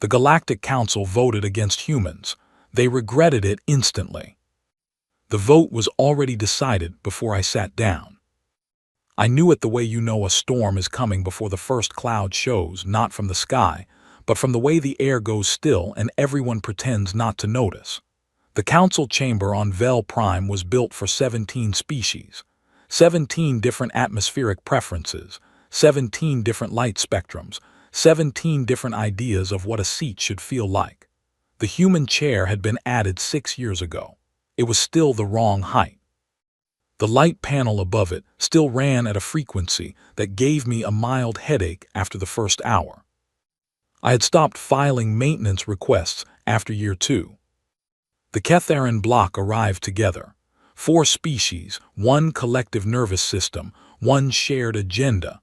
The Galactic Council voted against humans. They regretted it instantly. The vote was already decided before I sat down. I knew it the way you know a storm is coming before the first cloud shows, not from the sky, but from the way the air goes still and everyone pretends not to notice. The council chamber on Vel Prime was built for 17 species, 17 different atmospheric preferences, 17 different light spectrums, 17 different ideas of what a seat should feel like. The human chair had been added 6 years ago. It was still the wrong height. The light panel above it still ran at a frequency that gave me a mild headache after the first hour. I had stopped filing maintenance requests after year 2. The Ketharan block arrived together. 4 species, 1 collective nervous system, 1 shared agenda.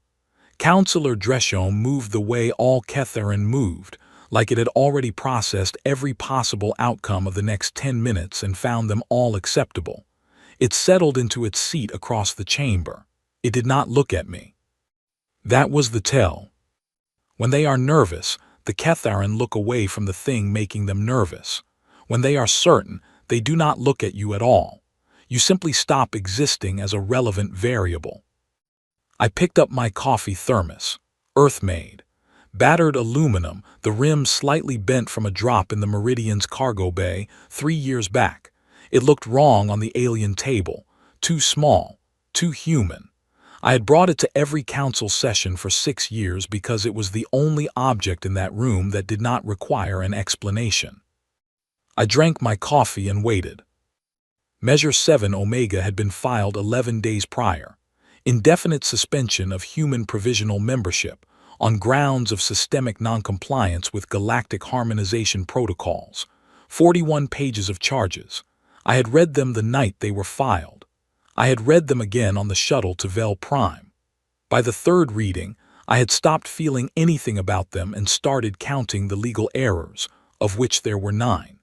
Councillor Dreshome moved the way all Ketharan moved, like it had already processed every possible outcome of the next 10 minutes and found them all acceptable. It settled into its seat across the chamber. It did not look at me. That was the tell. When they are nervous, the Ketharan look away from the thing making them nervous. When they are certain, they do not look at you at all. You simply stop existing as a relevant variable. I picked up my coffee thermos, Earth-made. Battered aluminum, the rim slightly bent from a drop in the Meridian's cargo bay 3 years back. It looked wrong on the alien table, too small, too human. I had brought it to every council session for 6 years because it was the only object in that room that did not require an explanation. I drank my coffee and waited. Measure 7 Omega had been filed 11 days prior. Indefinite suspension of human provisional membership on grounds of systemic noncompliance with galactic harmonization protocols. 41 pages of charges. I had read them the night they were filed. I had read them again on the shuttle to Vel Prime. By the 3rd reading, I had stopped feeling anything about them and started counting the legal errors, of which there were 9.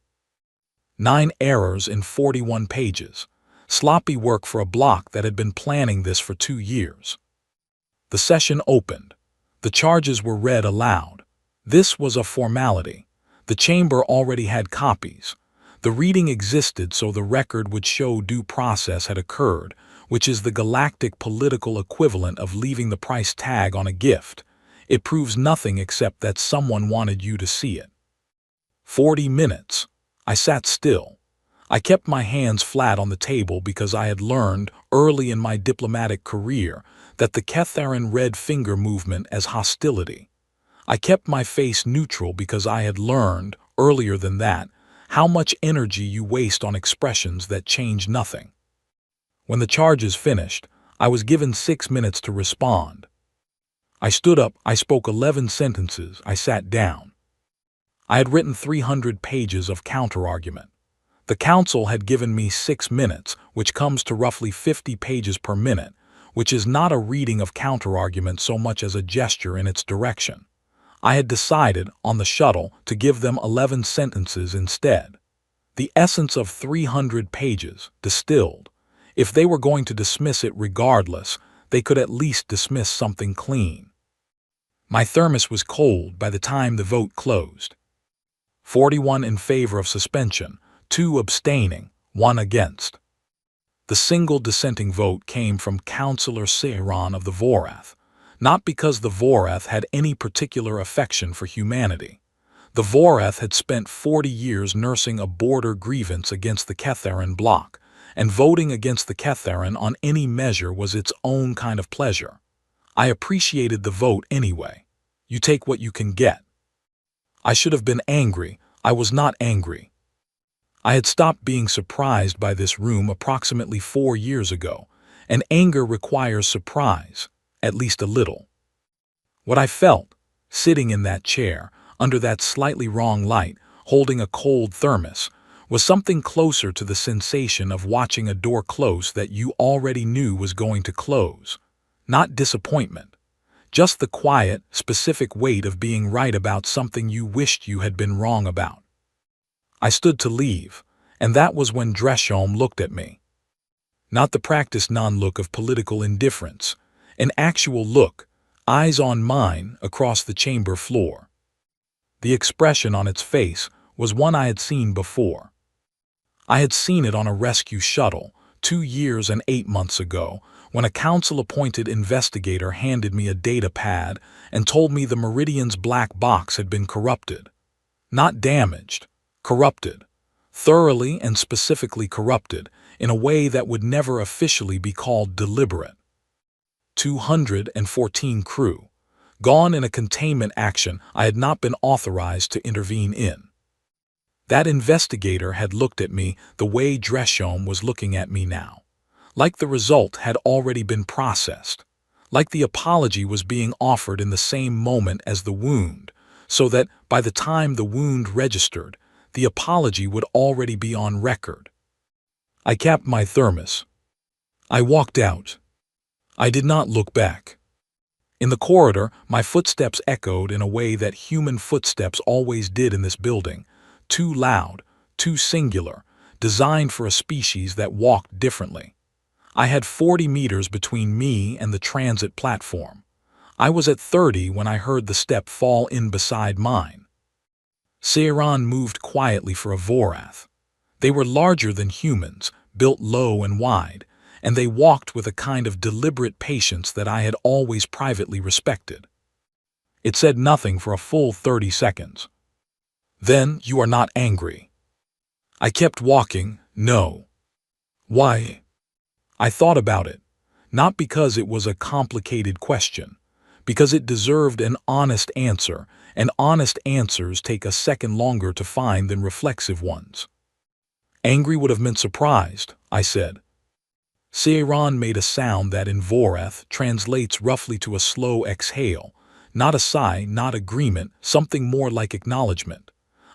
9 errors in 41 pages. Sloppy work for a block that had been planning this for 2 years. The session opened. The charges were read aloud. This was a formality. The chamber already had copies. The reading existed so the record would show due process had occurred, which is the galactic political equivalent of leaving the price tag on a gift. It proves nothing except that someone wanted you to see it. 40 minutes. I sat still. I kept my hands flat on the table because I had learned, early in my diplomatic career, that the Ketharan read finger movement as hostility. I kept my face neutral because I had learned, earlier than that, how much energy you waste on expressions that change nothing. When the charges finished, I was given 6 minutes to respond. I stood up, I spoke 11 sentences, I sat down. I had written 300 pages of counterargument. The council had given me 6 minutes, which comes to roughly 50 pages per minute, which is not a reading of counterargument so much as a gesture in its direction. I had decided, on the shuttle, to give them 11 sentences instead. The essence of 300 pages, distilled. If they were going to dismiss it regardless, they could at least dismiss something clean. My thermos was cold by the time the vote closed. 41 in favor of suspension, 2 abstaining, 1 against. The single dissenting vote came from Councillor Seiran of the Vorath, not because the Vorath had any particular affection for humanity. The Vorath had spent 40 years nursing a border grievance against the Ketharan bloc, and voting against the Ketharan on any measure was its own kind of pleasure. I appreciated the vote anyway. You take what you can get. I should have been angry. I was not angry. I had stopped being surprised by this room approximately 4 years ago, and anger requires surprise, at least a little. What I felt, sitting in that chair, under that slightly wrong light, holding a cold thermos, was something closer to the sensation of watching a door close that you already knew was going to close. Not disappointment, just the quiet, specific weight of being right about something you wished you had been wrong about. I stood to leave, and that was when Dreshome looked at me. Not the practiced non-look of political indifference, an actual look, eyes on mine, across the chamber floor. The expression on its face was one I had seen before. I had seen it on a rescue shuttle 2 years and 8 months ago when a council-appointed investigator handed me a data pad and told me the Meridian's black box had been corrupted. Not damaged, corrupted. Thoroughly and specifically corrupted in a way that would never officially be called deliberate. 214 crew, gone in a containment action I had not been authorized to intervene in. That investigator had looked at me the way Dreshome was looking at me now. Like the result had already been processed. Like the apology was being offered in the same moment as the wound, so that by the time the wound registered, the apology would already be on record. I capped my thermos. I walked out. I did not look back. In the corridor, my footsteps echoed in a way that human footsteps always did in this building, too loud, too singular, designed for a species that walked differently. I had 40 meters between me and the transit platform. I was at 30 when I heard the step fall in beside mine. Seiran moved quietly for a Vorath. They were larger than humans, built low and wide, and they walked with a kind of deliberate patience that I had always privately respected. It said nothing for a full 30 seconds. Then, you are not angry. I kept walking, no. Why? I thought about it, not because it was a complicated question, because it deserved an honest answer, and honest answers take a second longer to find than reflexive ones. Angry would have meant surprised, I said. Seiran made a sound that in Vorath translates roughly to a slow exhale, not a sigh, not agreement, something more like acknowledgement.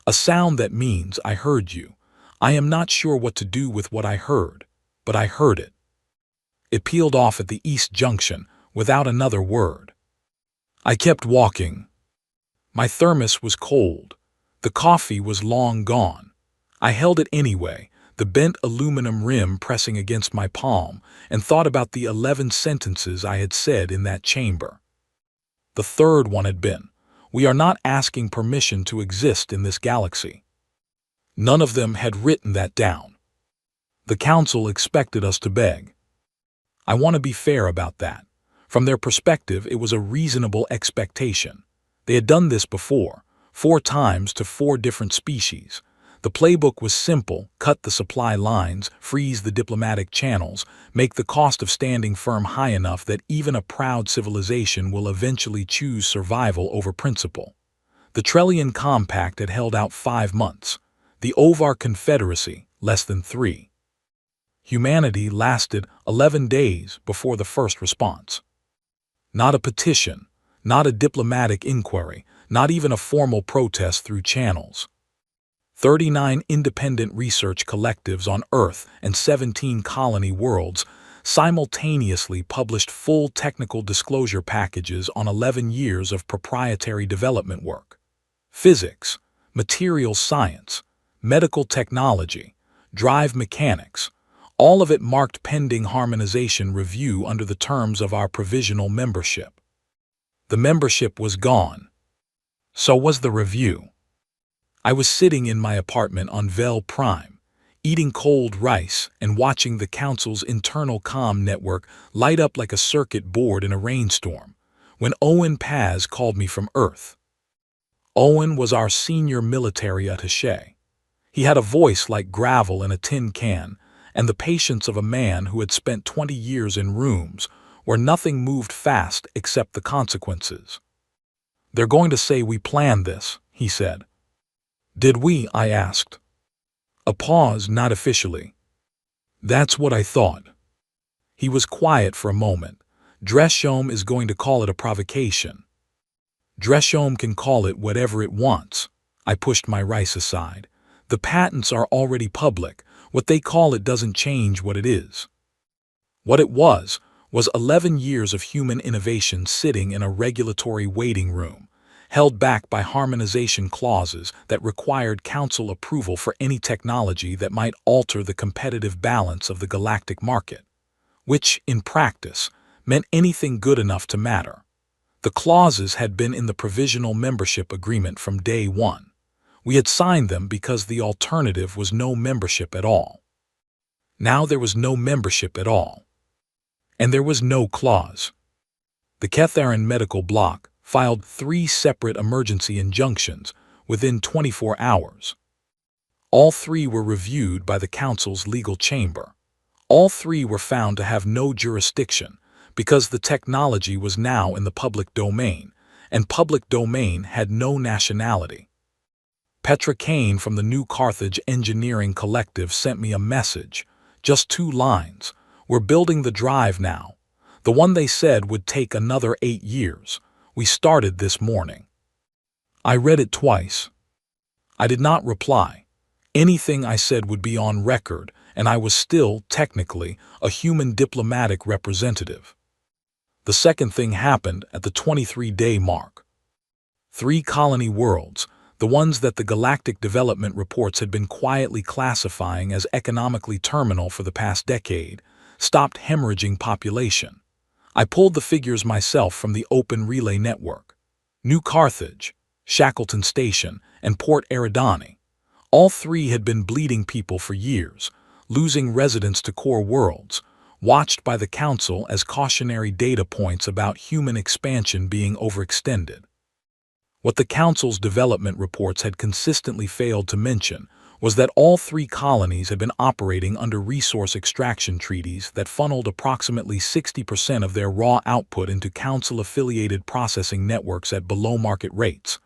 A sound that means I heard you. I am not sure what to do with what I heard, but I heard it. It peeled off at the East Junction without another word. I kept walking. My thermos was cold. The coffee was long gone. I held it anyway, the bent aluminum rim pressing against my palm, and thought about the 11 sentences I had said in that chamber. The third one had been, "We are not asking permission to exist in this galaxy." None of them had written that down. The council expected us to beg. I want to be fair about that. From their perspective, it was a reasonable expectation. They had done this before, 4 times to 4 different species. The playbook was simple: cut the supply lines, freeze the diplomatic channels, make the cost of standing firm high enough that even a proud civilization will eventually choose survival over principle. The Trellian Compact had held out 5 months. The Ovar Confederacy, less than 3. Humanity lasted 11 days before the first response. Not a petition, not a diplomatic inquiry, not even a formal protest through channels. 39 independent research collectives on Earth and 17 colony worlds simultaneously published full technical disclosure packages on 11 years of proprietary development work. Physics, materials science, medical technology, drive mechanics, all of it marked pending harmonization review under the terms of our provisional membership. The membership was gone. So was the review. I was sitting in my apartment on Vel Prime, eating cold rice and watching the council's internal comm network light up like a circuit board in a rainstorm, when Owen Paz called me from Earth. Owen was our senior military attaché. He had a voice like gravel in a tin can, and the patience of a man who had spent 20 years in rooms where nothing moved fast except the consequences. "They're going to say we planned this," he said. "Did we?" I asked. A pause, not officially. "That's what I thought." He was quiet for a moment. "Dreshome is going to call it a provocation." "Dreshome can call it whatever it wants." I pushed my rice aside. "The patents are already public. What they call it doesn't change what it is." What it was 11 years of human innovation sitting in a regulatory waiting room, held back by harmonization clauses that required council approval for any technology that might alter the competitive balance of the galactic market, which, in practice, meant anything good enough to matter. The clauses had been in the provisional membership agreement from day one. We had signed them because the alternative was no membership at all. Now there was no membership at all. And there was no clause. The Ketharan medical block filed 3 separate emergency injunctions within 24 hours. All 3 were reviewed by the council's legal chamber. All 3 were found to have no jurisdiction because the technology was now in the public domain, and public domain had no nationality. Petra Kane from the New Carthage Engineering Collective sent me a message, just 2 lines. We're building the drive now. The one they said would take another 8 years. We started this morning. I read it twice. I did not reply. Anything I said would be on record, and I was still, technically, a human diplomatic representative. The second thing happened at the 23-day mark. 3 colony worlds, the ones that the Galactic development reports had been quietly classifying as economically terminal for the past decade, stopped hemorrhaging population. I pulled the figures myself from the Open Relay Network. New Carthage, Shackleton Station, and Port Eridani. All 3 had been bleeding people for years, losing residents to core worlds, watched by the Council as cautionary data points about human expansion being overextended. What the Council's development reports had consistently failed to mention was that all 3 colonies had been operating under resource extraction treaties that funneled approximately 60% of their raw output into Council-affiliated processing networks at below-market rates,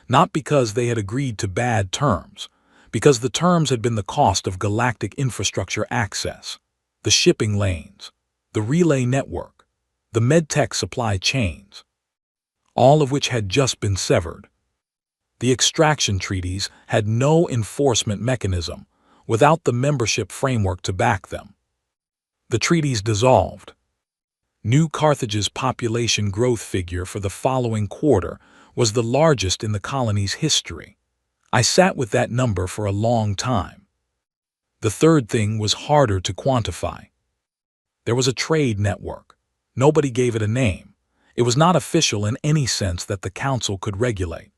not because they had agreed to bad terms, because the terms had been the cost of galactic infrastructure access, the shipping lanes, the relay network, the medtech supply chains, all of which had just been severed. The extraction treaties had no enforcement mechanism without the membership framework to back them. The treaties dissolved. New Carthage's population growth figure for the following quarter was the largest in the colony's history. I sat with that number for a long time. The third thing was harder to quantify. There was a trade network. Nobody gave it a name. It was not official in any sense that the Council could regulate.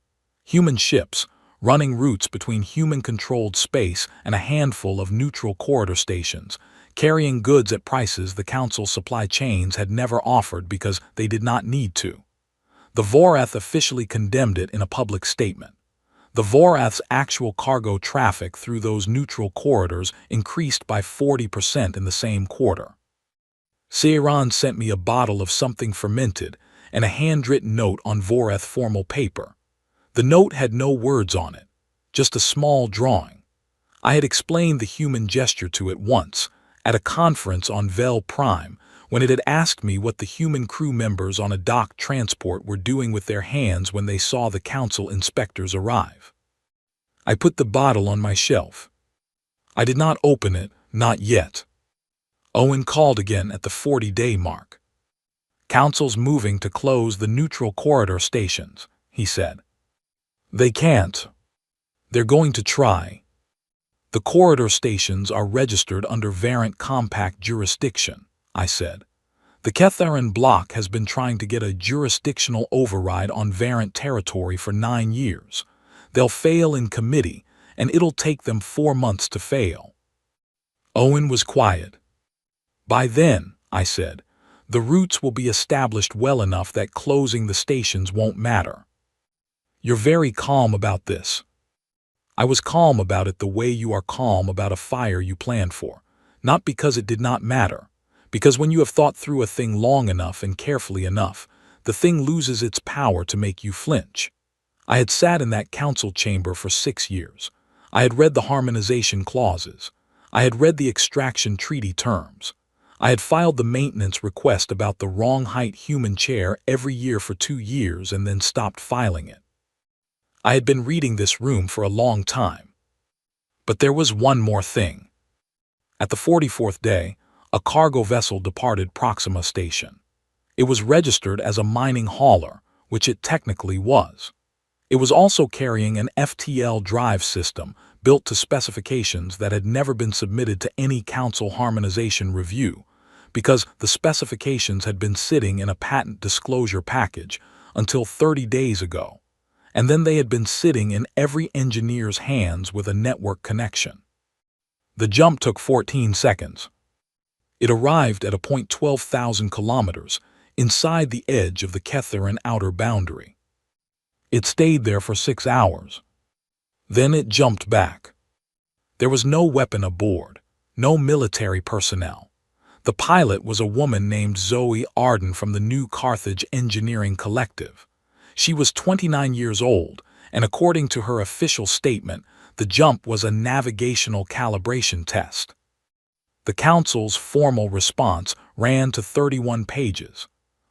Human ships, running routes between human-controlled space and a handful of neutral corridor stations, carrying goods at prices the Council's supply chains had never offered because they did not need to. The Vorath officially condemned it in a public statement. The Vorath's actual cargo traffic through those neutral corridors increased by 40% in the same quarter. Seiran sent me a bottle of something fermented and a handwritten note on Vorath formal paper. The note had no words on it, just a small drawing. I had explained the human gesture to it once, at a conference on Vel Prime, when it had asked me what the human crew members on a dock transport were doing with their hands when they saw the Council inspectors arrive. I put the bottle on my shelf. I did not open it, not yet. Owen called again at the 40-day mark. Council's moving to close the neutral corridor stations, he said. They can't. They're going to try. The corridor stations are registered under Variant Compact jurisdiction, I said. The Ketharan bloc has been trying to get a jurisdictional override on Variant territory for 9 years. They'll fail in committee, and it'll take them 4 months to fail. Owen was quiet. By then, I said, the routes will be established well enough that closing the stations won't matter. You're very calm about this. I was calm about it the way you are calm about a fire you planned for, not because it did not matter, because when you have thought through a thing long enough and carefully enough, the thing loses its power to make you flinch. I had sat in that council chamber for 6 years. I had read the harmonization clauses. I had read the extraction treaty terms. I had filed the maintenance request about the wrong height human chair every year for 2 years and then stopped filing it. I had been reading this room for a long time. But there was one more thing. At the 44th day, a cargo vessel departed Proxima Station. It was registered as a mining hauler, which it technically was. It was also carrying an FTL drive system built to specifications that had never been submitted to any council harmonization review, because the specifications had been sitting in a patent disclosure package until 30 days ago, and then they had been sitting in every engineer's hands with a network connection. The jump took 14 seconds. It arrived at a point 12,000 kilometers inside the edge of the Ketharan outer boundary. It stayed there for 6 hours. Then it jumped back. There was no weapon aboard, no military personnel. The pilot was a woman named Zoe Arden from the New Carthage Engineering Collective. She was 29 years old, and according to her official statement, the jump was a navigational calibration test. The Council's formal response ran to 31 pages.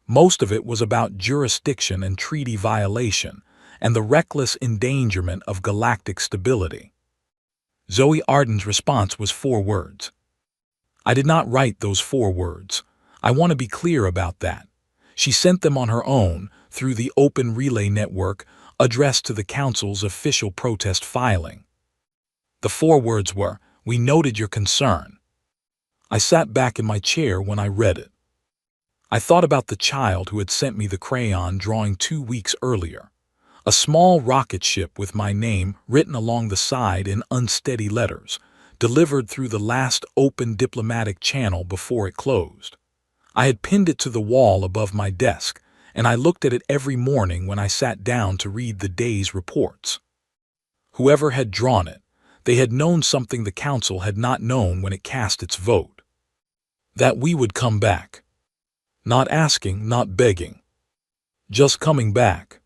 Most of it was about jurisdiction and treaty violation, and the reckless endangerment of galactic stability. Zoe Arden's response was 4 words. I did not write those 4 words. I want to be clear about that. She sent them on her own through the Open Relay Network addressed to the Council's official protest filing. The 4 words were, "We noted your concern." I sat back in my chair when I read it. I thought about the child who had sent me the crayon drawing 2 weeks earlier. A small rocket ship with my name written along the side in unsteady letters, delivered through the last open diplomatic channel before it closed. I had pinned it to the wall above my desk, and I looked at it every morning when I sat down to read the day's reports. Whoever had drawn it, they had known something the Council had not known when it cast its vote. That we would come back. Not asking, not begging. Just coming back.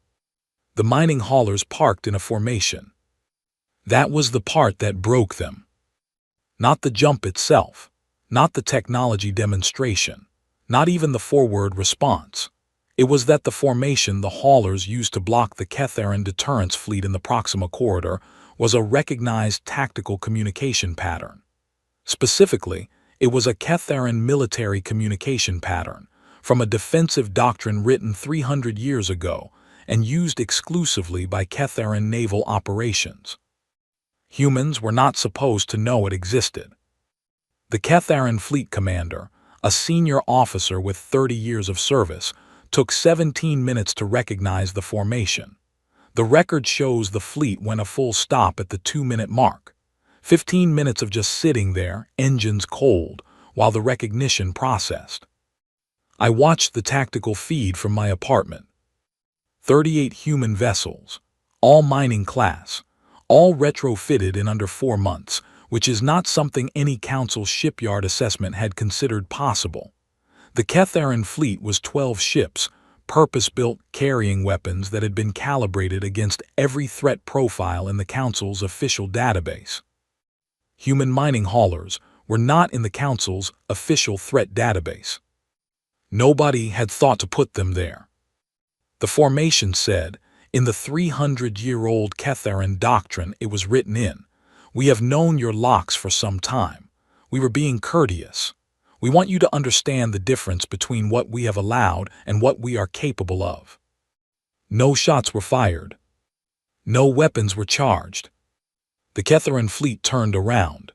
The mining haulers parked in a formation. That was the part that broke them. Not the jump itself, not the technology demonstration, not even the forward response. It was that the formation the haulers used to block the Ketharan deterrence fleet in the Proxima Corridor was a recognized tactical communication pattern. Specifically, it was a Ketharan military communication pattern from a defensive doctrine written 300 years ago and used exclusively by Ketharan naval operations. Humans were not supposed to know it existed. The Ketharan fleet commander, a senior officer with 30 years of service, took 17 minutes to recognize the formation. The record shows the fleet went a full stop at the 2-minute mark. 15 minutes of just sitting there, engines cold, while the recognition processed. I watched the tactical feed from my apartment. 38 human vessels, all mining class, all retrofitted in under 4 months, which is not something any Council shipyard assessment had considered possible. The Ketharan fleet was 12 ships, purpose-built carrying weapons that had been calibrated against every threat profile in the Council's official database. Human mining haulers were not in the Council's official threat database. Nobody had thought to put them there. The formation said, in the 300-year-old Ketharan doctrine it was written in, "We have known your locks for some time. We were being courteous. We want you to understand the difference between what we have allowed and what we are capable of." No shots were fired. No weapons were charged. The Ketharan fleet turned around.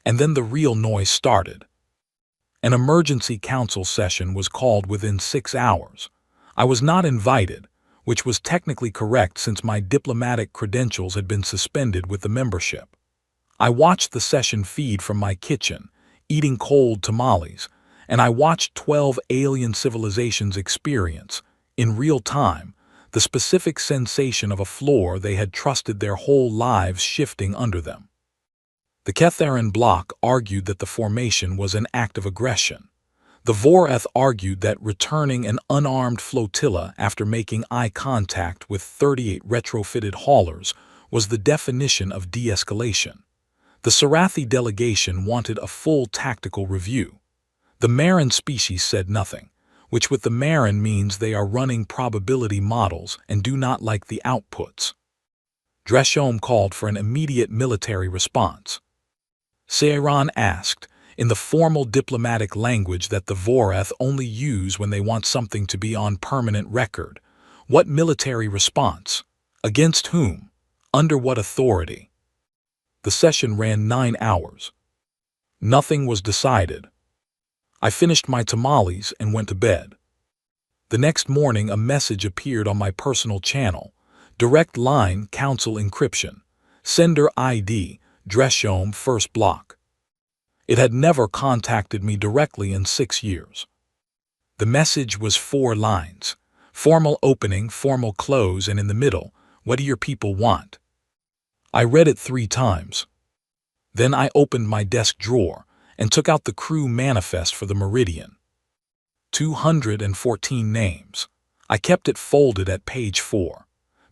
And then the real noise started. An emergency council session was called within 6 hours. I was not invited, which was technically correct since my diplomatic credentials had been suspended with the membership. I watched the session feed from my kitchen, eating cold tamales, and I watched 12 alien civilizations experience, in real time, the specific sensation of a floor they had trusted their whole lives shifting under them. The Ketharan bloc argued that the formation was an act of aggression. The Voreth argued that returning an unarmed flotilla after making eye contact with 38 retrofitted haulers was the definition of de-escalation. The Sarathi delegation wanted a full tactical review. The Marin species said nothing, which with the Marin means they are running probability models and do not like the outputs. Dreshome called for an immediate military response. Seiran asked, in the formal diplomatic language that the Voreth only use when they want something to be on permanent record, what military response? Against whom? Under what authority? The session ran 9 hours. Nothing was decided. I finished my tamales and went to bed. The next morning a message appeared on my personal channel. Direct line council encryption. Sender ID, Dreshome first block. It had never contacted me directly in 6 years. The message was 4 lines. Formal opening, formal close, and in the middle, what do your people want? I read it 3 times. Then I opened my desk drawer and took out the crew manifest for the Meridian. 214 names. I kept it folded at page 4.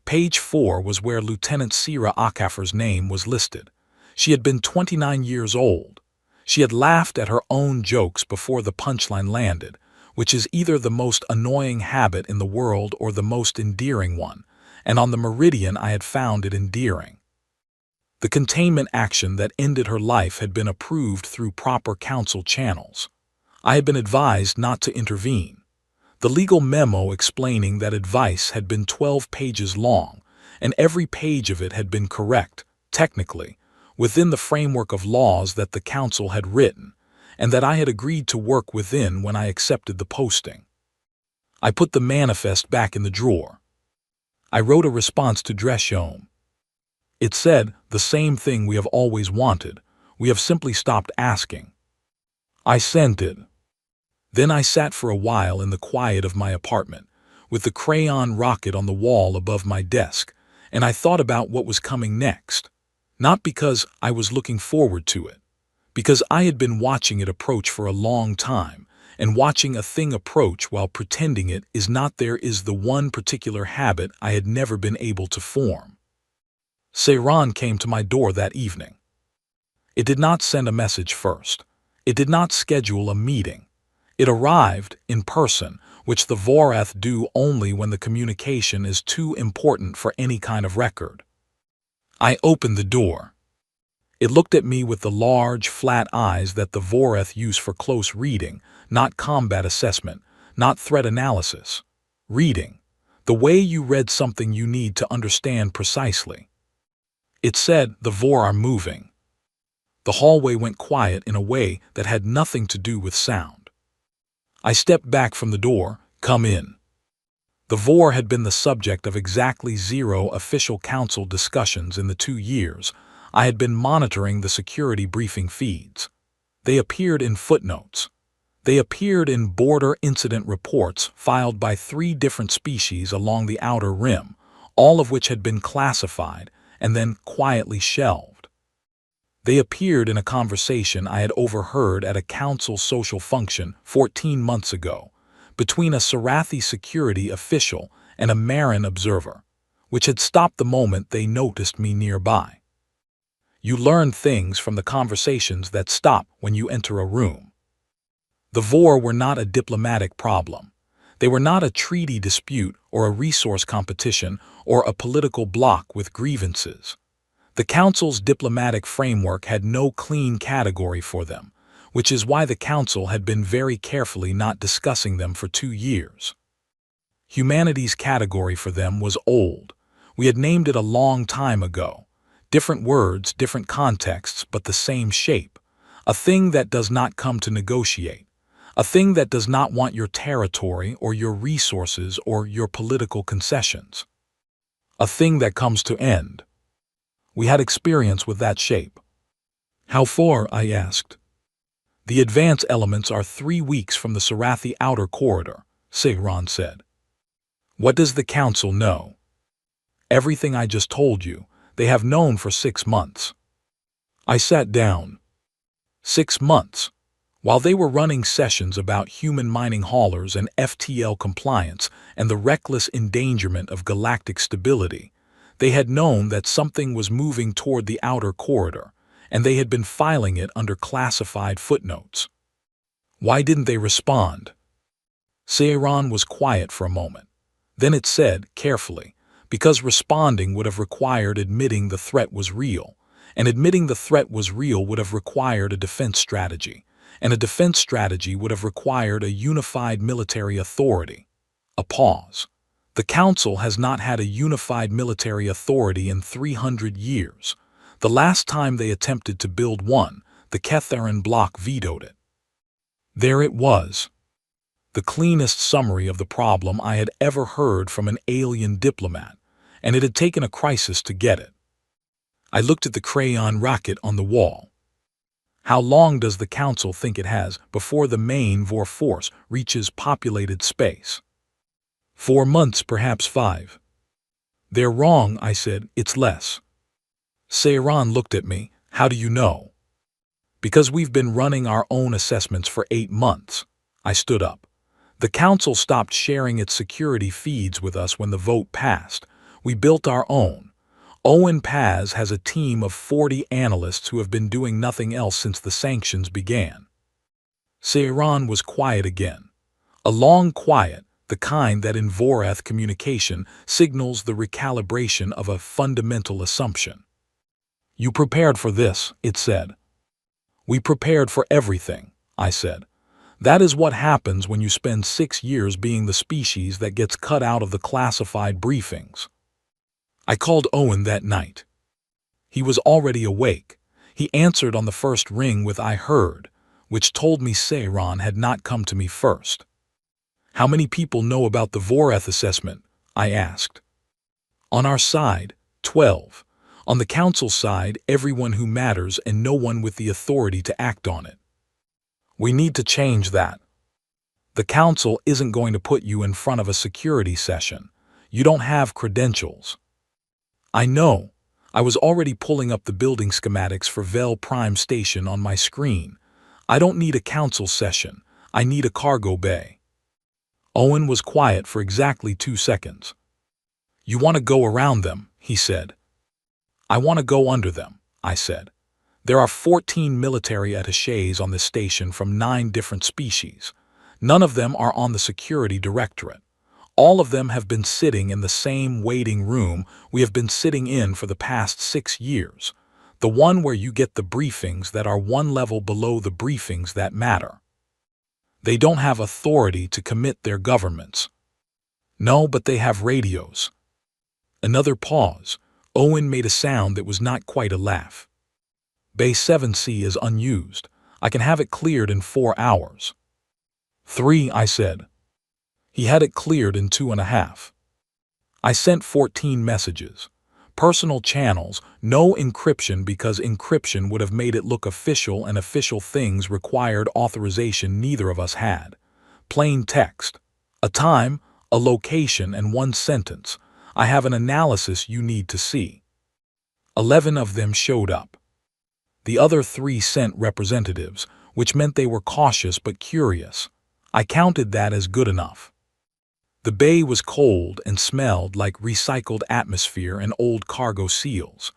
Page 4 was where Lieutenant Sira Akafer's name was listed. She had been 29 years old. She had laughed at her own jokes before the punchline landed, which is either the most annoying habit in the world or the most endearing one, and on the Meridian I had found it endearing. The containment action that ended her life had been approved through proper council channels. I had been advised not to intervene. The legal memo explaining that advice had been 12 pages long, and every page of it had been correct, technically, within the framework of laws that the council had written, and that I had agreed to work within when I accepted the posting. I put the manifest back in the drawer. I wrote a response to Dreshome. It said, the same thing we have always wanted. We have simply stopped asking. I sent it. Then I sat for a while in the quiet of my apartment, with the crayon rocket on the wall above my desk, and I thought about what was coming next. Not because I was looking forward to it, because I had been watching it approach for a long time, and watching a thing approach while pretending it is not there is the one particular habit I had never been able to form. Seiran came to my door that evening. It did not send a message first. It did not schedule a meeting. It arrived in person, which the Vorath do only when the communication is too important for any kind of record. I opened the door. It looked at me with the large, flat eyes that the Vorath use for close reading, not combat assessment, not threat analysis. Reading. The way you read something you need to understand precisely. It said, the Vor are moving. The hallway went quiet in a way that had nothing to do with sound. I stepped back from the door. Come in. The Vor had been the subject of exactly 0 official council discussions in the 2 years I had been monitoring the security briefing feeds. They appeared in footnotes. They appeared in border incident reports filed by 3 different species along the outer rim, all of which had been classified and then quietly shelved. They appeared in a conversation I had overheard at a council social function 14 months ago between a Sarathi security official and a Marin observer, which had stopped the moment they noticed me nearby. You learn things from the conversations that stop when you enter a room. The Vor were not a diplomatic problem. They were not a treaty dispute or a resource competition or a political bloc with grievances. The Council's diplomatic framework had no clean category for them, which is why the Council had been very carefully not discussing them for 2 years. Humanity's category for them was old. We had named it a long time ago. Different words, different contexts, but the same shape. A thing that does not come to negotiate. A thing that does not want your territory or your resources or your political concessions. A thing that comes to end. We had experience with that shape. How far? I asked. The advance elements are 3 weeks from the Sarathi outer corridor, Seiran said. What does the Council know? Everything I just told you. They have known for 6 months. I sat down. 6 months. While they were running sessions about human mining haulers and FTL compliance and the reckless endangerment of galactic stability, they had known that something was moving toward the outer corridor, and they had been filing it under classified footnotes. Why didn't they respond? Seiran was quiet for a moment. Then it said, carefully, because responding would have required admitting the threat was real, and admitting the threat was real would have required a defense strategy, and a defense strategy would have required a unified military authority. A pause. The Council has not had a unified military authority in 300 years. The last time they attempted to build one, the Ketharan bloc vetoed it. There it was. the cleanest summary of the problem I had ever heard from an alien diplomat, and it had taken a crisis to get it. I looked at the crayon rocket on the wall. How long does the Council think it has before the main Vor force reaches populated space? 4 months, perhaps 5. They're wrong, I said. It's less. Seiran looked at me. How do you know? Because we've been running our own assessments for 8 months. I stood up. The Council stopped sharing its security feeds with us when the vote passed. We built our own. Owen Paz has a team of 40 analysts who have been doing nothing else since the sanctions began. Seiran was quiet again. A long quiet, the kind that in Voreth communication signals the recalibration of a fundamental assumption. You prepared for this, it said. We prepared for everything, I said. That is what happens when you spend 6 years being the species that gets cut out of the classified briefings. I called Owen that night. He was already awake. He answered on the first ring with "I heard," which told me Seiran had not come to me first. How many people know about the Voreth assessment? I asked. On our side, 12. On the Council side, everyone who matters and no one with the authority to act on it. We need to change that. The Council isn't going to put you in front of a security session. You don't have credentials. I know. I was already pulling up the building schematics for Vel Prime Station on my screen. I don't need a Council session. I need a cargo bay. Owen was quiet for exactly 2 seconds. You want to go around them, he said. I want to go under them, I said. There are 14 military attachés on this station from 9 different species. None of them are on the security directorate. All of them have been sitting in the same waiting room we have been sitting in for the past 6 years, the one where you get the briefings that are 1 level below the briefings that matter. They don't have authority to commit their governments. No, but they have radios. Another pause. Owen made a sound that was not quite a laugh. Bay 7C is unused. I can have it cleared in 4 hours. 3, I said. He had it cleared in 2.5. I sent 14 messages. Personal channels, no encryption because encryption would have made it look official and official things required authorization neither of us had. Plain text. A time, a location, and 1 sentence. I have an analysis you need to see. 11 of them showed up. The other 3 sent representatives, which meant they were cautious but curious. I counted that as good enough. The bay was cold and smelled like recycled atmosphere and old cargo seals.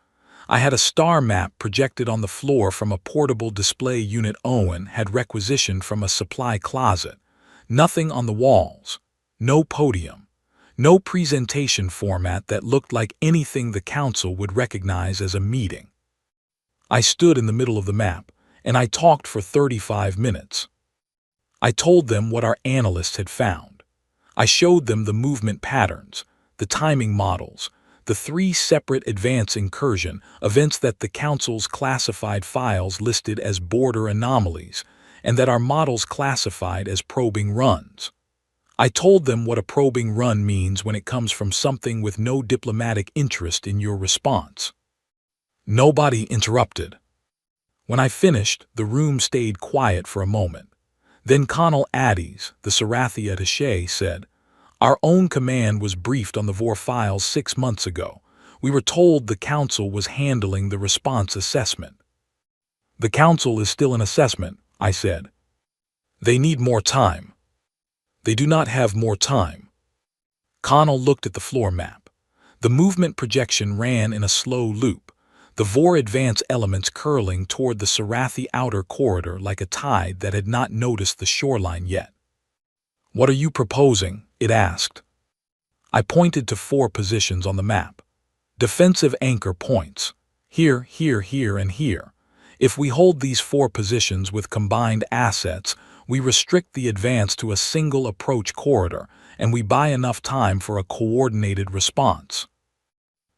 I had a star map projected on the floor from a portable display unit Owen had requisitioned from a supply closet. Nothing on the walls. No podium. No presentation format that looked like anything the Council would recognize as a meeting. I stood in the middle of the map, and I talked for 35 minutes. I told them what our analysts had found. I showed them the movement patterns, the timing models, the 3 separate advance incursion events that the Council's classified files listed as border anomalies, and that our models classified as probing runs. I told them what a probing run means when it comes from something with no diplomatic interest in your response. Nobody interrupted. When I finished, the room stayed quiet for a moment. Then Colonel Addies, the Sarathi attaché, said, Our own command was briefed on the Vor files 6 months ago. We were told the Council was handling the response assessment. The Council is still in assessment, I said. They need more time. They do not have more time. Connell looked at the floor map. The movement projection ran in a slow loop, the Vor advance elements curling toward the Sarathi outer corridor like a tide that had not noticed the shoreline yet. What are you proposing? It asked. I pointed to 4 positions on the map. Defensive anchor points. Here, here, here, and here. If we hold these 4 positions with combined assets, we restrict the advance to a single approach corridor, and we buy enough time for a coordinated response.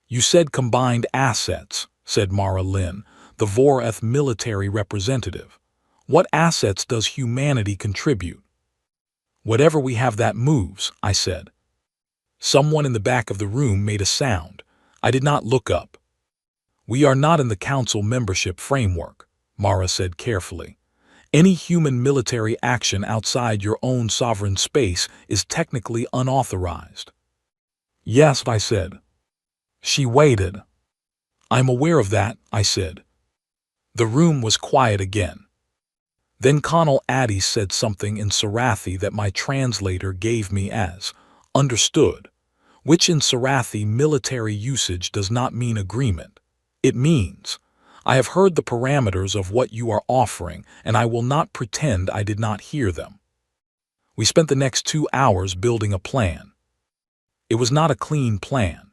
You said combined assets, said Mara Lin, the Voreth military representative. What assets does humanity contribute? Whatever we have that moves, I said. Someone in the back of the room made a sound. I did not look up. We are not in the council membership framework, Mara said carefully. Any human military action outside your own sovereign space is technically unauthorized. Yes, I said. She waited. I'm aware of that, I said. The room was quiet again. Then Colonel Addy said something in Sarathi that my translator gave me as understood, which in Sarathi military usage does not mean agreement. It means, I have heard the parameters of what you are offering, and I will not pretend I did not hear them. We spent the next 2 hours building a plan. It was not a clean plan.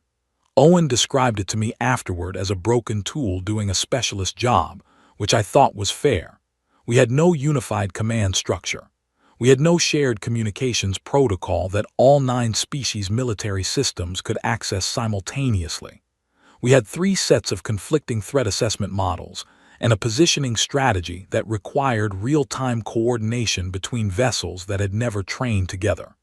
Owen described it to me afterward as a broken tool doing a specialist job, which I thought was fair. We had no unified command structure. We had no shared communications protocol that all 9 species military systems could access simultaneously. We had 3 sets of conflicting threat assessment models and a positioning strategy that required real-time coordination between vessels that had never trained together.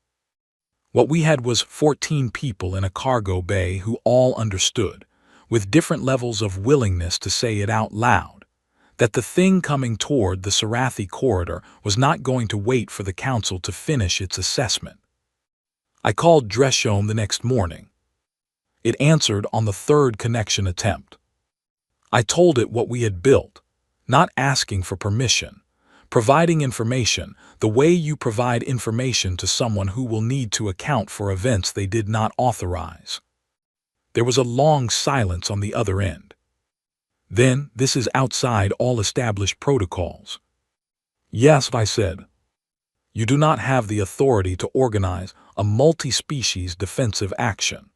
What we had was 14 people in a cargo bay who all understood, with different levels of willingness to say it out loud, that the thing coming toward the Sarathi corridor was not going to wait for the council to finish its assessment. I called Dreshome the next morning. It answered on the 3rd connection attempt. I told it what we had built, not asking for permission, providing information the way you provide information to someone who will need to account for events they did not authorize. There was a long silence on the other end. Then, this is outside all established protocols. Yes, I said. You do not have the authority to organize a multi-species defensive action.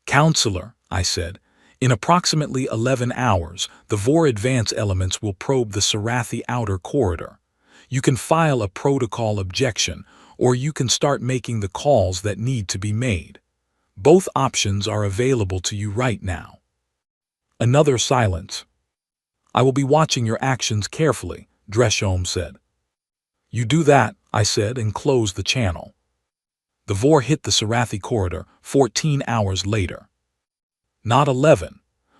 Counselor, I said, in approximately 11 hours, the VOR advance elements will probe the Sarathi outer corridor. You can file a protocol objection, or you can start making the calls that need to be made. Both options are available to you right now. Another silence. I will be watching your actions carefully, Dreshome said. You do that, I said, and closed the channel. The VOR hit the Sarathi corridor 14 hours later. Not 11.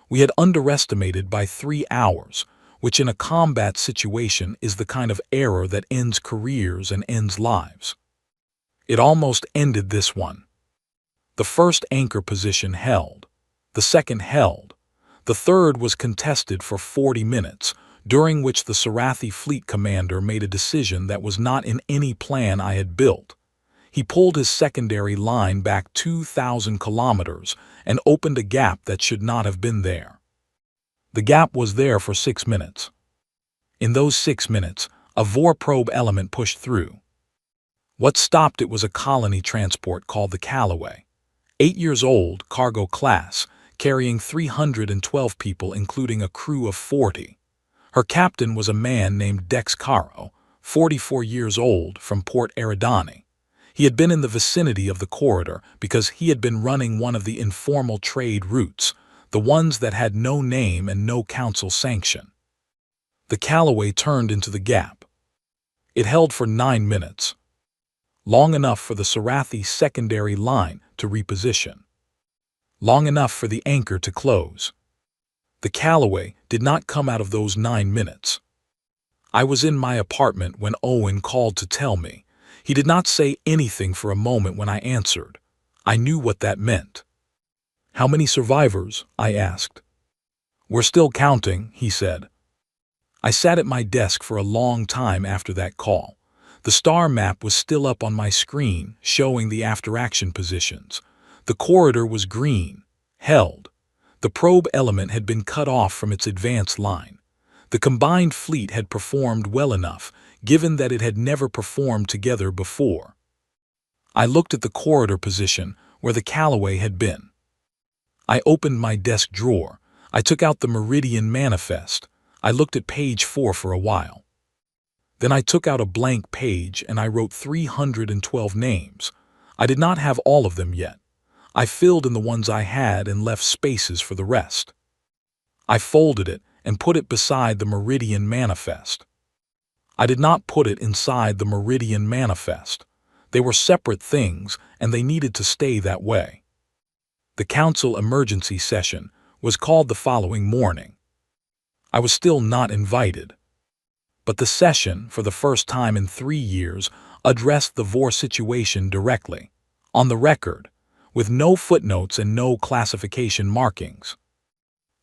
We had underestimated by 3 hours, which in a combat situation is the kind of error that ends careers and ends lives. It almost ended this one. The first anchor position held. The second held. The third was contested for 40 minutes, during which the Sarathi fleet commander made a decision that was not in any plan I had built. He pulled his secondary line back 2,000 kilometers and opened a gap that should not have been there. The gap was there for 6 minutes. In those 6 minutes, a VOR probe element pushed through. What stopped it was a colony transport called the Callaway. 8 years old, cargo class, carrying 312 people including a crew of 40. Her captain was a man named Dex Caro, 44 years old, from Port Eridani. He had been in the vicinity of the corridor because he had been running one of the informal trade routes, the ones that had no name and no council sanction. The Callaway turned into the gap. It held for 9 minutes. Long enough for the Sarathi secondary line to reposition. Long enough for the anchor to close. The Callaway did not come out of those 9 minutes. I was in my apartment when Owen called to tell me. He did not say anything for a moment when I answered. I knew what that meant. How many survivors? I asked. We're still counting, he said. I sat at my desk for a long time after that call. The star map was still up on my screen, showing the after-action positions. The corridor was green, held. The probe element had been cut off from its advance line. The combined fleet had performed well enough, given that it had never performed together before. I looked at the corridor position where the Callaway had been. I opened my desk drawer. I took out the Meridian Manifest. I looked at page 4 for a while. Then I took out a blank page and I wrote 312 names. I did not have all of them yet. I filled in the ones I had and left spaces for the rest. I folded it and put it beside the Meridian Manifest. I did not put it inside the Meridian Manifest. They were separate things, and they needed to stay that way. The council emergency session was called the following morning. I was still not invited. But the session, for the first time in 3 years, addressed the Vor situation directly, on the record, with no footnotes and no classification markings.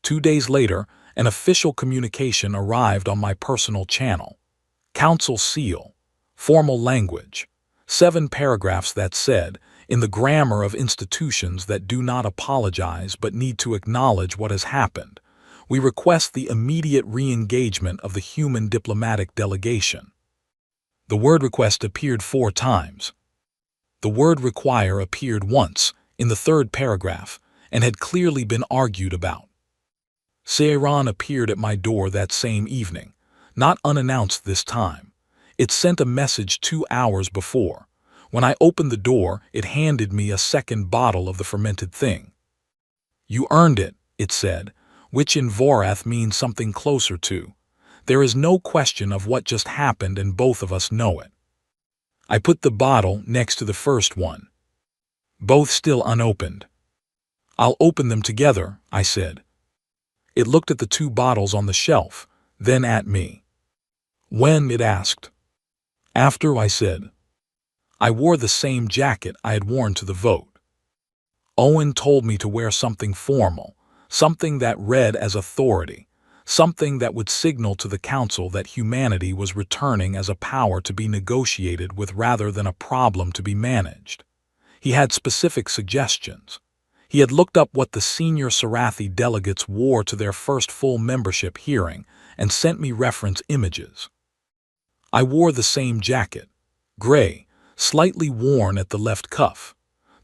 2 days later, an official communication arrived on my personal channel. Council seal, formal language, 7 paragraphs that said, in the grammar of institutions that do not apologize but need to acknowledge what has happened, we request the immediate re-engagement of the human diplomatic delegation. The word request appeared 4 times. The word require appeared once, in the 3rd paragraph, and had clearly been argued about. Seiran appeared at my door that same evening, not unannounced this time. It sent a message 2 hours before. When I opened the door, it handed me a second bottle of the fermented thing. You earned it, it said, which in Vorath means something closer to. There is no question of what just happened and both of us know it. I put the bottle next to the first one. Both still unopened. I'll open them together, I said. It looked at the 2 bottles on the shelf, then at me. When? It asked. After, I said. I wore the same jacket I had worn to the vote. Owen told me to wear something formal, something that read as authority, something that would signal to the council that humanity was returning as a power to be negotiated with rather than a problem to be managed. He had specific suggestions. He had looked up what the senior Sarathi delegates wore to their first full membership hearing and sent me reference images. I wore the same jacket, gray, slightly worn at the left cuff,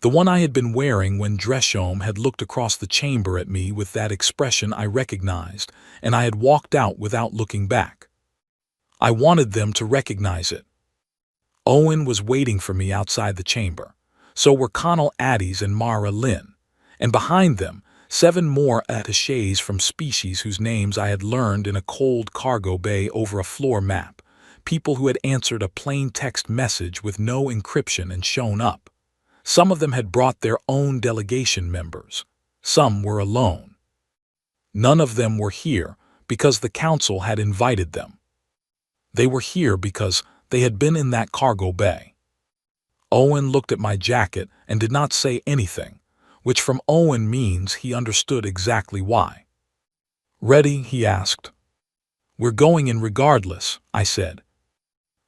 the one I had been wearing when Dreshome had looked across the chamber at me with that expression I recognized, and I had walked out without looking back. I wanted them to recognize it. Owen was waiting for me outside the chamber. So were Connell Addies and Mara Lynn, and behind them, 7 more attachés from species whose names I had learned in a cold cargo bay over a floor map, people who had answered a plain text message with no encryption and shown up. Some of them had brought their own delegation members. Some were alone. None of them were here because the council had invited them. They were here because they had been in that cargo bay. Owen looked at my jacket and did not say anything, which from Owen means he understood exactly why. Ready? He asked. We're going in regardless, I said.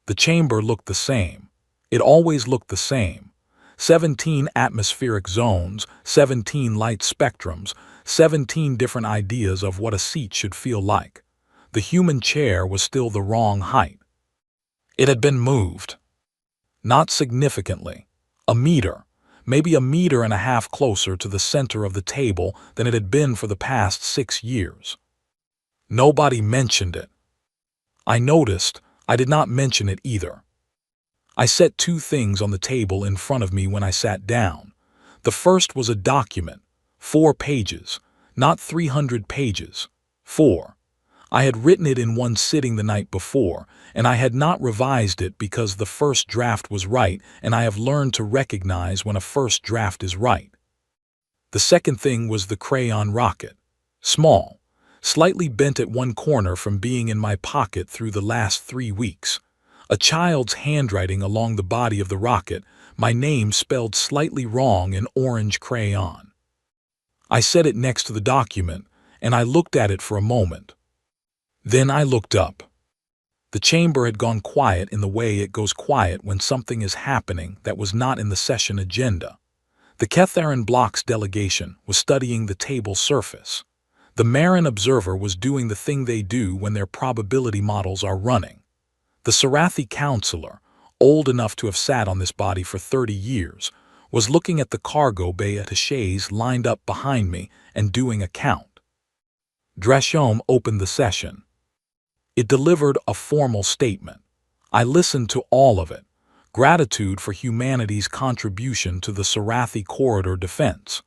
The chamber looked the same. It always looked the same. 17 atmospheric zones, 17 light spectrums, 17 different ideas of what a seat should feel like. The human chair was still the wrong height. It had been moved. Not significantly. A meter, maybe a meter and a half closer to the center of the table than it had been for the past 6 years. Nobody mentioned it. I noticed I did not mention it either. I set 2 things on the table in front of me when I sat down. The first was a document, 4 pages, not 300 pages, 4. I had written it in one sitting the night before, and I had not revised it because the first draft was right, and I have learned to recognize when a first draft is right. The second thing was the crayon rocket, small, slightly bent at one corner from being in my pocket through the last 3 weeks. A child's handwriting along the body of the rocket, my name spelled slightly wrong in orange crayon. I set it next to the document, and I looked at it for a moment. Then I looked up. The chamber had gone quiet in the way it goes quiet when something is happening that was not in the session agenda. The Ketharan Block's delegation was studying the table surface. The Marin observer was doing the thing they do when their probability models are running. The Sarathi counselor, old enough to have sat on this body for 30 years, was looking at the cargo bay attachés lined up behind me and doing a count. Dreshome opened the session. It delivered a formal statement. I listened to all of it. Gratitude for humanity's contribution to the Sarathi corridor defense.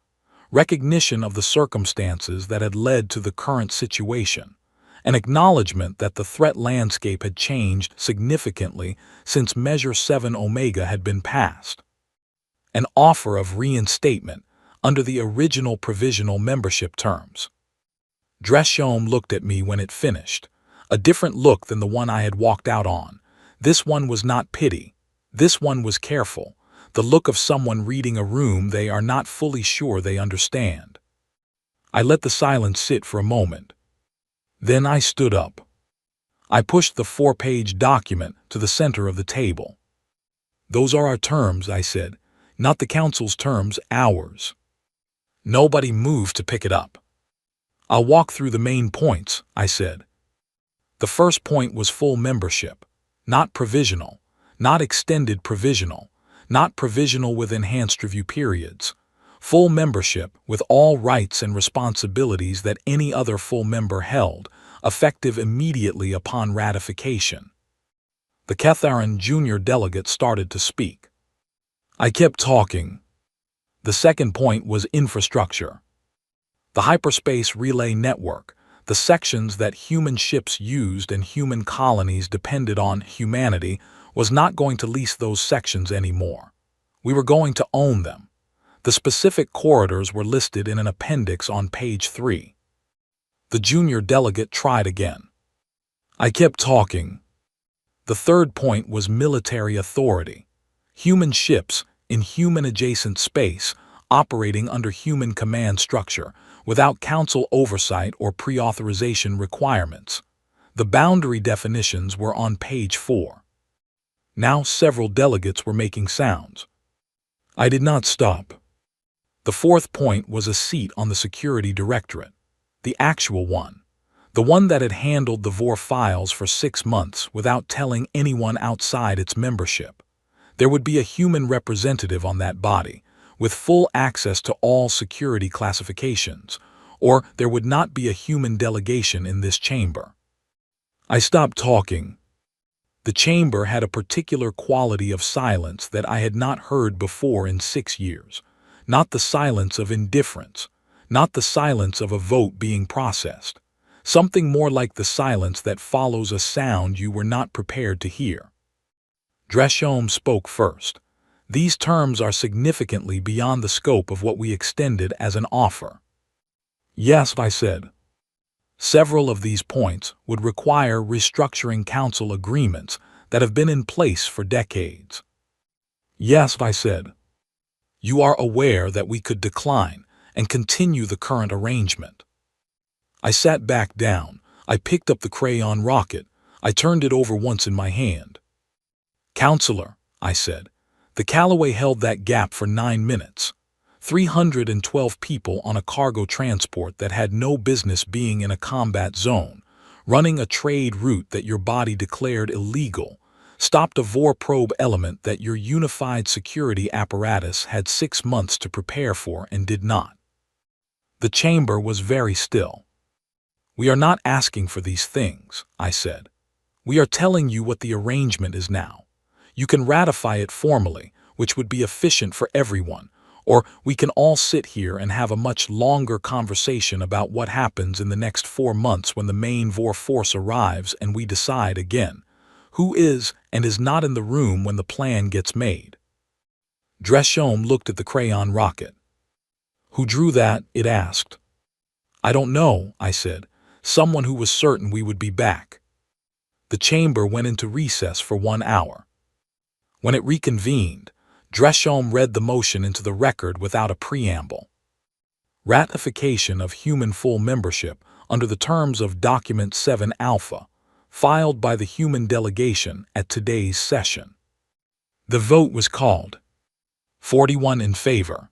Recognition of the circumstances that had led to the current situation. an acknowledgement that the threat landscape had changed significantly since Measure 7 Omega had been passed, an offer of reinstatement under the original provisional membership terms. Dreshome looked at me when it finished, a different look than the one I had walked out on. This one was not pity. This one was careful, the look of someone reading a room they are not fully sure they understand. I let the silence sit for a moment. Then I stood up. I pushed the 4-page document to the center of the table. "Those are our terms," I said, "not the Council's terms, ours." Nobody moved to pick it up. "I'll walk through the main points," I said. The first point was full membership, not provisional, not extended provisional, not provisional with enhanced review periods. Full membership with all rights and responsibilities that any other full member held, effective immediately upon ratification. The Catharan junior delegate started to speak. I kept talking. The second point was infrastructure. The hyperspace relay network, the sections that human ships used and human colonies depended on humanity, was not going to lease those sections anymore. We were going to own them. The specific corridors were listed in an appendix on page 3. The junior delegate tried again. I kept talking. The third point was military authority. Human ships in human-adjacent space, operating under human command structure, without council oversight or pre-authorization requirements. The boundary definitions were on page 4. Now several delegates were making sounds. I did not stop. The fourth point was a seat on the Security Directorate, the actual one, the one that had handled the VOR files for 6 months without telling anyone outside its membership. There would be a human representative on that body, with full access to all security classifications, or there would not be a human delegation in this chamber. I stopped talking. The chamber had a particular quality of silence that I had not heard before in 6 years. Not the silence of indifference, not the silence of a vote being processed. Something more like the silence that follows a sound you were not prepared to hear. Dreshome spoke first. These terms are significantly beyond the scope of what we extended as an offer. Yes, I said. Several of these points would require restructuring council agreements that have been in place for decades. Yes, I said. You are aware that we could decline and continue the current arrangement. I sat back down. I picked up the crayon rocket. I turned it over once in my hand. Counselor, I said, the Callaway held that gap for 9 minutes. 312 people on a cargo transport that had no business being in a combat zone, running a trade route that your body declared illegal, stopped a VOR probe element that your unified security apparatus had 6 months to prepare for and did not. The chamber was very still. We are not asking for these things, I said. We are telling you what the arrangement is now. You can ratify it formally, which would be efficient for everyone, or we can all sit here and have a much longer conversation about what happens in the next 4 months when the main VOR force arrives and we decide again who is and is not in the room when the plan gets made. Dreshome looked at the crayon rocket. Who drew that? It asked. I don't know, I said. Someone who was certain we would be back. The chamber went into recess for 1 hour. When it reconvened, Dreshome read the motion into the record without a preamble. Ratification of human full membership under the terms of Document 7 Alpha, filed by the human delegation at today's session. The vote was called. 41 in favor.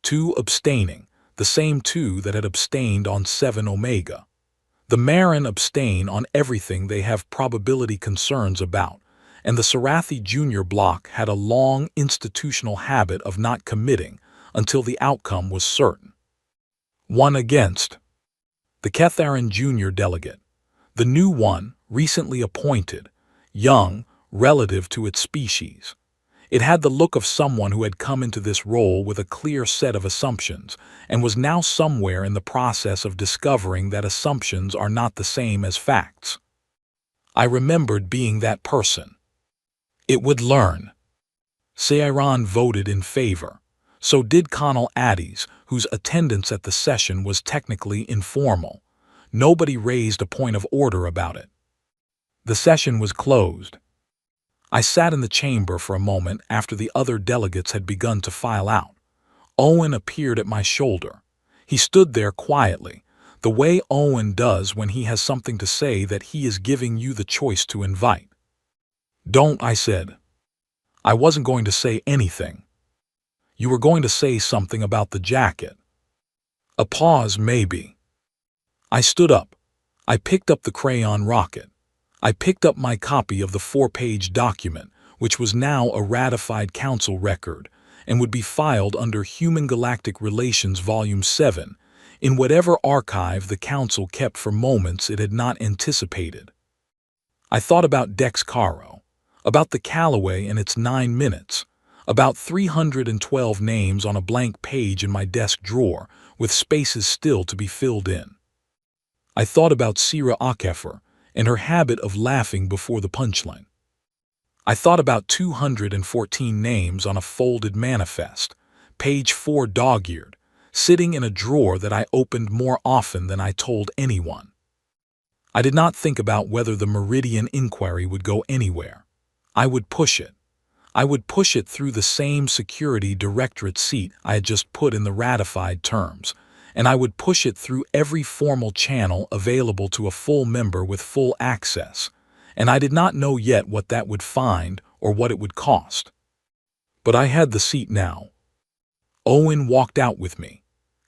2 abstaining, the same 2 that had abstained on 7 Omega. The Marin abstain on everything they have probability concerns about, and the Sarathi Junior block had a long institutional habit of not committing until the outcome was certain. 1 against. The Catharan Junior delegate, the new one, recently appointed, young, relative to its species. It had the look of someone who had come into this role with a clear set of assumptions and was now somewhere in the process of discovering that assumptions are not the same as facts. I remembered being that person. It would learn. Seiran voted in favor. So did Connell Addies, whose attendance at the session was technically informal. Nobody raised a point of order about it. The session was closed. I sat in the chamber for a moment after the other delegates had begun to file out. Owen appeared at my shoulder. He stood there quietly, the way Owen does when he has something to say that he is giving you the choice to invite. "Don't," I said. "I wasn't going to say anything." "You were going to say something about the jacket." A pause, maybe. I stood up. I picked up the crayon rocket. I picked up my copy of the 4-page document, which was now a ratified council record, and would be filed under Human Galactic Relations Volume 7, in whatever archive the council kept for moments it had not anticipated. I thought about Dex Caro, about the Callaway and its 9 minutes, about 312 names on a blank page in my desk drawer, with spaces still to be filled in. I thought about Sira Akefer and her habit of laughing before the punchline. I thought about 214 names on a folded manifest, page 4 dog-eared, sitting in a drawer that I opened more often than I told anyone. I did not think about whether the Meridian inquiry would go anywhere. I would push it. I would push it through the same security directorate seat I had just put in the ratified terms, and I would push it through every formal channel available to a full member with full access, and I did not know yet what that would find or what it would cost. But I had the seat now. Owen walked out with me.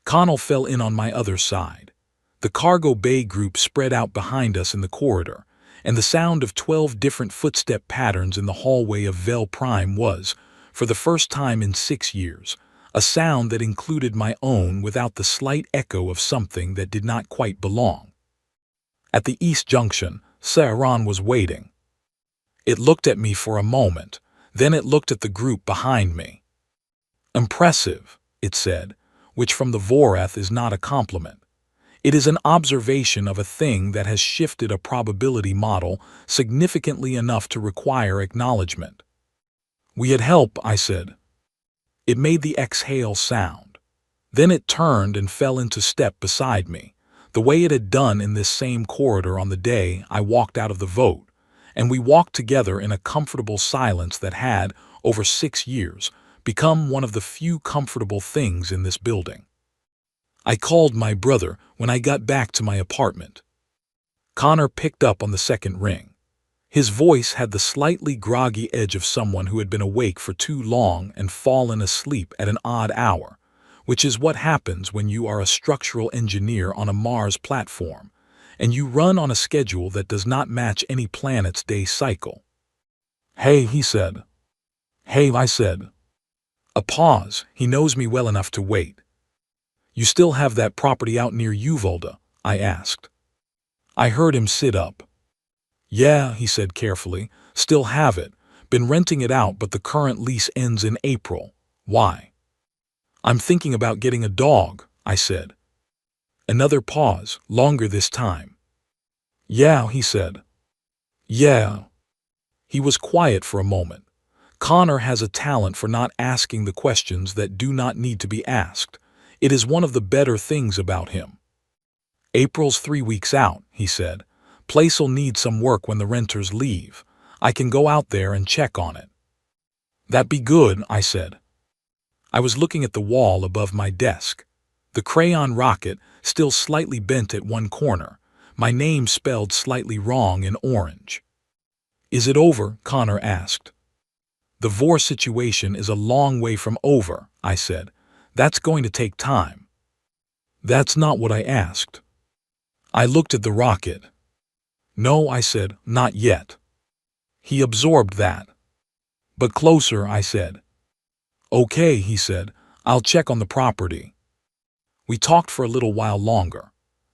Connell fell in on my other side. The cargo bay group spread out behind us in the corridor, and the sound of 12 different footstep patterns in the hallway of Vel Prime was, for the first time in 6 years, a sound that included my own without the slight echo of something that did not quite belong. At the East Junction, Seiran was waiting. It looked at me for a moment, then it looked at the group behind me. "Impressive," it said, which from the Vorath is not a compliment. It is an observation of a thing that has shifted a probability model significantly enough to require acknowledgement. "We had help," I said. It made the exhale sound. Then it turned and fell into step beside me, the way it had done in this same corridor on the day I walked out of the vote, and we walked together in a comfortable silence that had, over 6 years, become one of the few comfortable things in this building. I called my brother when I got back to my apartment. Connor picked up on the second ring. His voice had the slightly groggy edge of someone who had been awake for too long and fallen asleep at an odd hour, which is what happens when you are a structural engineer on a Mars platform, and you run on a schedule that does not match any planet's day cycle. "Hey," he said. "Hey," I said. A pause. He knows me well enough to wait. "You still have that property out near Uvalda?" I asked. I heard him sit up. "Yeah," he said carefully, "still have it. Been renting it out, but the current lease ends in April. Why?" "I'm thinking about getting a dog," I said. Another pause, longer this time. "Yeah," he said. "Yeah." He was quiet for a moment. Connor has a talent for not asking the questions that do not need to be asked. It is one of the better things about him. "April's 3 weeks out," he said. "Place'll need some work when the renters leave. I can go out there and check on it." "That'd be good," I said. I was looking at the wall above my desk. The crayon rocket, still slightly bent at one corner, my name spelled slightly wrong in orange. "Is it over?" Connor asked. "The Vor situation is a long way from over," I said. "That's going to take time." "That's not what I asked." I looked at the rocket. "No," I said, "not yet." He absorbed that. "But closer," I said. "Okay," he said, "I'll check on the property." We talked for a little while longer.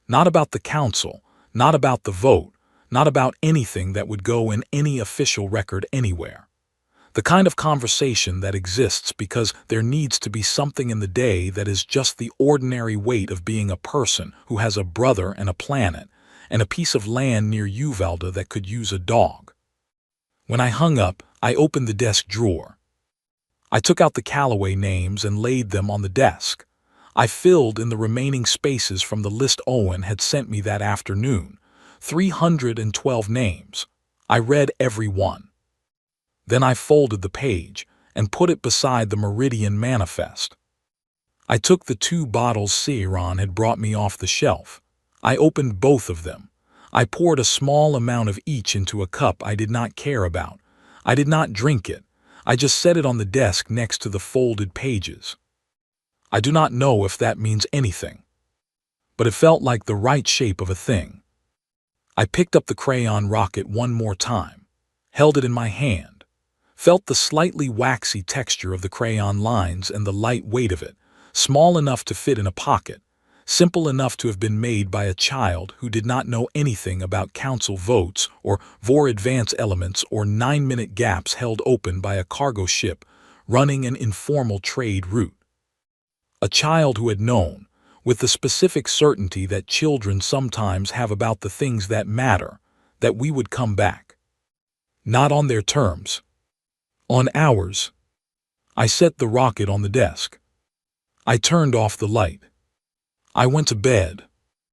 Not about the council, not about the vote, not about anything that would go in any official record anywhere. The kind of conversation that exists because there needs to be something in the day that is just the ordinary weight of being a person who has a brother and a planet, and a piece of land near Uvalde that could use a dog. When I hung up, I opened the desk drawer. I took out the Callaway names and laid them on the desk. I filled in the remaining spaces from the list Owen had sent me that afternoon. 312 names. I read every one. Then I folded the page and put it beside the Meridian Manifest. I took the 2 bottles Ciron had brought me off the shelf. I opened both of them. I poured a small amount of each into a cup I did not care about. I did not drink it. I just set it on the desk next to the folded pages. I do not know if that means anything, but it felt like the right shape of a thing. I picked up the crayon rocket one more time, held it in my hand, felt the slightly waxy texture of the crayon lines and the light weight of it, small enough to fit in a pocket, simple enough to have been made by a child who did not know anything about council votes or VOR advance elements or 9-minute gaps held open by a cargo ship running an informal trade route. A child who had known, with the specific certainty that children sometimes have about the things that matter, that we would come back. Not on their terms. On ours. I set the rocket on the desk. I turned off the light. I went to bed.